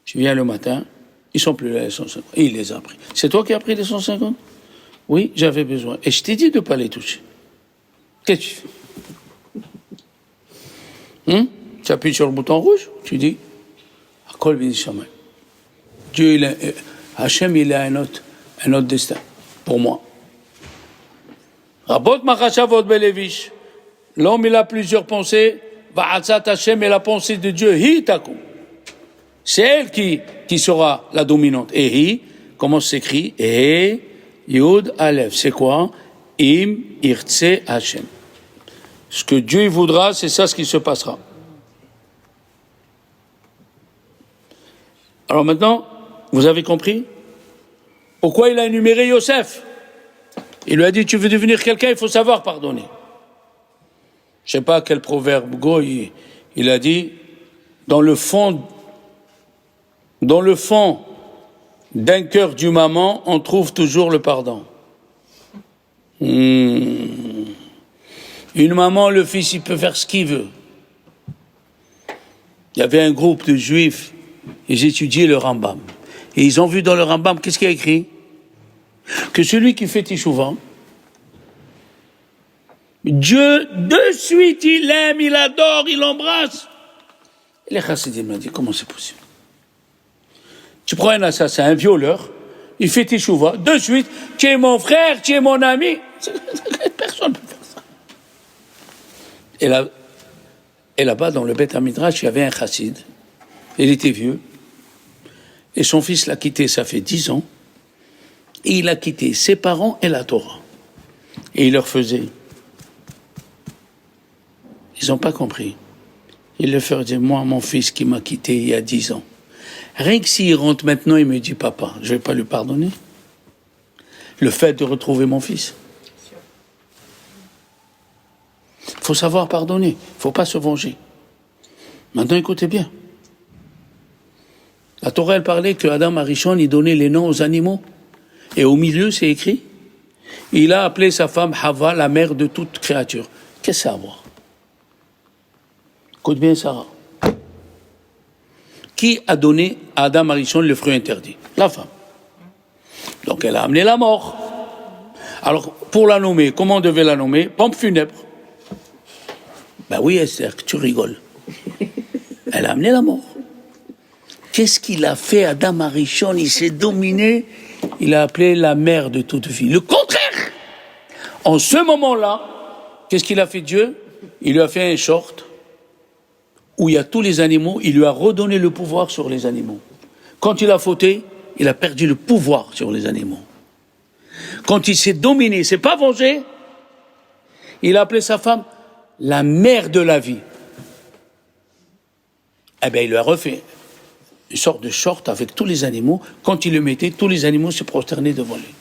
Tu viens le matin, ils sont plus là, les 150. Et il les a pris. C'est toi qui as pris les 150? Oui, j'avais besoin. Et je t'ai dit de ne pas les toucher. Qu'est-ce que tu fais? Tu appuies sur le bouton rouge, tu dis, Dieu, Hachem, il a un autre destin pour moi. Rabot machashavot belevish. L'homme, il a plusieurs pensées. Va'atzat Hachem est la pensée de Dieu. Hi takum. C'est elle qui sera la dominante. Et hi, comment s'écrit? Et Yud Aleph. C'est quoi? Im irtse Hachem. Ce que Dieu voudra, c'est ça ce qui se passera. Alors maintenant, vous avez compris pourquoi il a énuméré Yosef. Il lui a dit, tu veux devenir quelqu'un, il faut savoir pardonner. Je ne sais pas quel proverbe Goy, il a dit, dans le fond d'un cœur du maman, on trouve toujours le pardon. Une maman, le fils, il peut faire ce qu'il veut. Il y avait un groupe de juifs, ils étudiaient le Rambam. Et ils ont vu dans le Rambam, qu'est-ce qu'il y a écrit? Que celui qui fait Teshuvah, Dieu, de suite, il aime, il adore, il embrasse. Et les chassidim m'ont dit, comment c'est possible? Tu prends un assassin, un violeur, il fait Teshuvah, de suite, tu es mon frère, tu es mon ami. Personne ne peut faire ça. Et là-bas, dans le Beth Midrash, il y avait un chassid. Il était vieux. Et son fils l'a quitté, ça fait 10 ans. Et il a quitté ses parents et la Torah. Et il leur faisait. Ils n'ont pas compris. Il leur faisait, moi, mon fils qui m'a quitté il y a 10 ans. Rien que s'il rentre maintenant, il me dit, papa, je ne vais pas lui pardonner. Le fait de retrouver mon fils. Il faut savoir pardonner. Il ne faut pas se venger. Maintenant, écoutez bien. La Torah, elle parlait que Adam Arishon, il donnait les noms aux animaux. Et au milieu, c'est écrit, il a appelé sa femme Hava, la mère de toute créature. Qu'est-ce que ça a à voir? Écoute bien, Sarah. Qui a donné à Adam Arishon le fruit interdit? La femme. Donc elle a amené la mort. Alors, pour la nommer, comment on devait la nommer? Pompe funèbre. Ben oui, Esther, tu rigoles. Elle a amené la mort. Qu'est-ce qu'il a fait, Adam Arishon? Il s'est dominé. Il a appelé la mère de toute vie. Le contraire. En ce moment-là, qu'est-ce qu'il a fait Dieu? Il lui a fait un short où il y a tous les animaux. Il lui a redonné le pouvoir sur les animaux. Quand il a fauté, il a perdu le pouvoir sur les animaux. Quand il s'est dominé, il ne s'est pas vengé, il a appelé sa femme la mère de la vie. Eh bien, il lui a refait une sorte de short avec tous les animaux. Quand il le mettait, tous les animaux se prosternaient devant lui.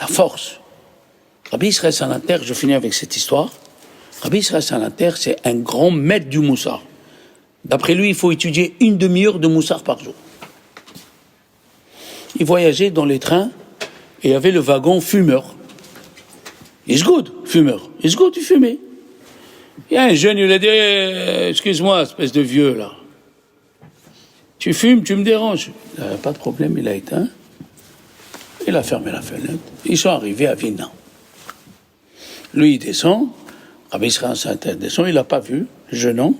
La force. Rabbi Israël Salanter, je finis avec cette histoire. Rabbi Israël Salanter, c'est un grand maître du moussard. D'après lui, il faut étudier 1 demi-heure de moussard par jour. Il voyageait dans les trains et il y avait le wagon fumeur. It's good, fumeur. It's good, il fumait. Il y a un jeune, il a dit, excuse-moi, espèce de vieux, là. Tu fumes, tu me déranges. Pas de problème, il a éteint. Il a fermé la fenêtre. Ils sont arrivés à Vilna. Lui, il descend. Rabbi Israël Salanter descend, il n'a pas vu, le jeune homme.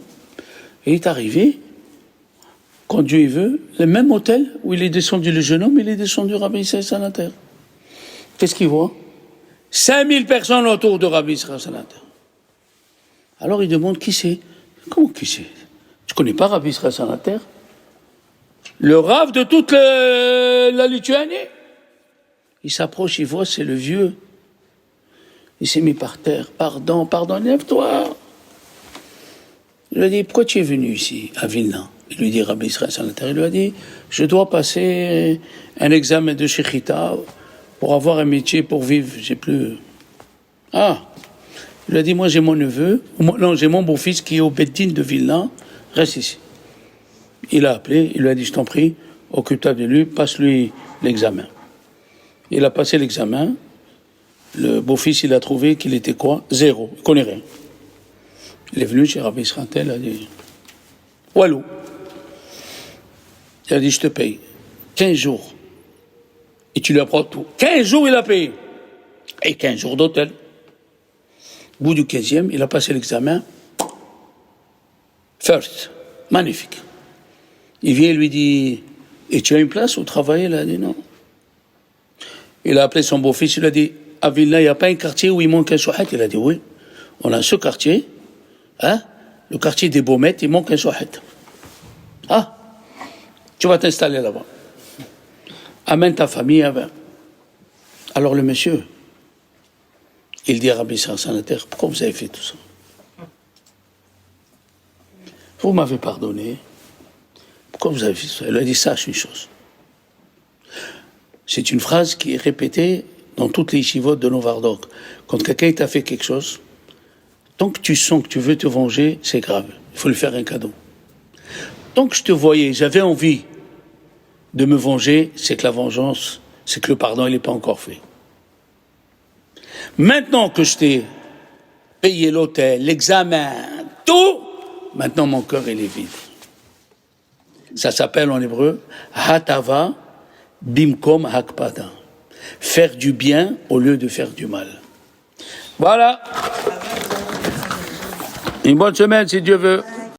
Et il est arrivé, quand Dieu veut, le même hôtel où il est descendu le jeune homme, il est descendu Rabbi Israël Salanter. Qu'est-ce qu'il voit? 5000 personnes autour de Rabbi Israël Salanter. Alors il demande qui c'est. Comment qui c'est? Tu connais pas Rabbi Israël Salanter? Le rav de toute la Lituanie. Il s'approche, il voit, c'est le vieux. Il s'est mis par terre. Pardon, lève-toi. Il lui a dit, pourquoi tu es venu ici, à Vilna? Il lui dit, Rabbi Israël Salanter, il lui a dit, je dois passer un examen de Shechita pour avoir un métier pour vivre. J'ai plus... Ah! Il lui a dit, moi j'ai mon neveu, non, j'ai mon beau-fils qui est au Beth Din de Vilna, reste ici. Il a appelé, il lui a dit, je t'en prie, occupe-toi de lui, passe-lui l'examen. Il a passé l'examen, le beau-fils, il a trouvé qu'il était quoi? 0, il connaît rien. Il est venu chez Rabbi Israël, il a dit, Walou. Il a dit, je te paye 15 jours. Et tu lui apprends tout. 15 jours, il a payé. Et 15 jours d'hôtel. Au bout du 15e, il a passé l'examen. First. Magnifique. Il vient et lui dit, et tu as une place où travailler? Il a dit non. Il a appelé son beau-fils, il a dit, à Vilna, il n'y a pas un quartier où il manque un souhat? Il a dit oui. On a ce quartier, hein, le quartier des Baumettes, il manque un souhat. Ah, tu vas t'installer là-bas. Amène ta famille. Alors le monsieur, il dit à Rabbi Israël Salanter, pourquoi vous avez fait tout ça? Vous m'avez pardonné. Pourquoi vous avez fait ça? Il a dit, sache une chose. C'est une phrase qui est répétée dans toutes les yeshivot de Novardok. Quand quelqu'un t'a fait quelque chose, tant que tu sens que tu veux te venger, c'est grave. Il faut lui faire un cadeau. Tant que je te voyais, j'avais envie de me venger, c'est que la vengeance, c'est que le pardon, il n'est pas encore fait. Maintenant que je t'ai payé l'hôtel, l'examen, tout, maintenant mon cœur, il est vide. Ça s'appelle en hébreu hatava bimkom hakpada. Faire du bien au lieu de faire du mal. Voilà. Une bonne semaine si Dieu veut.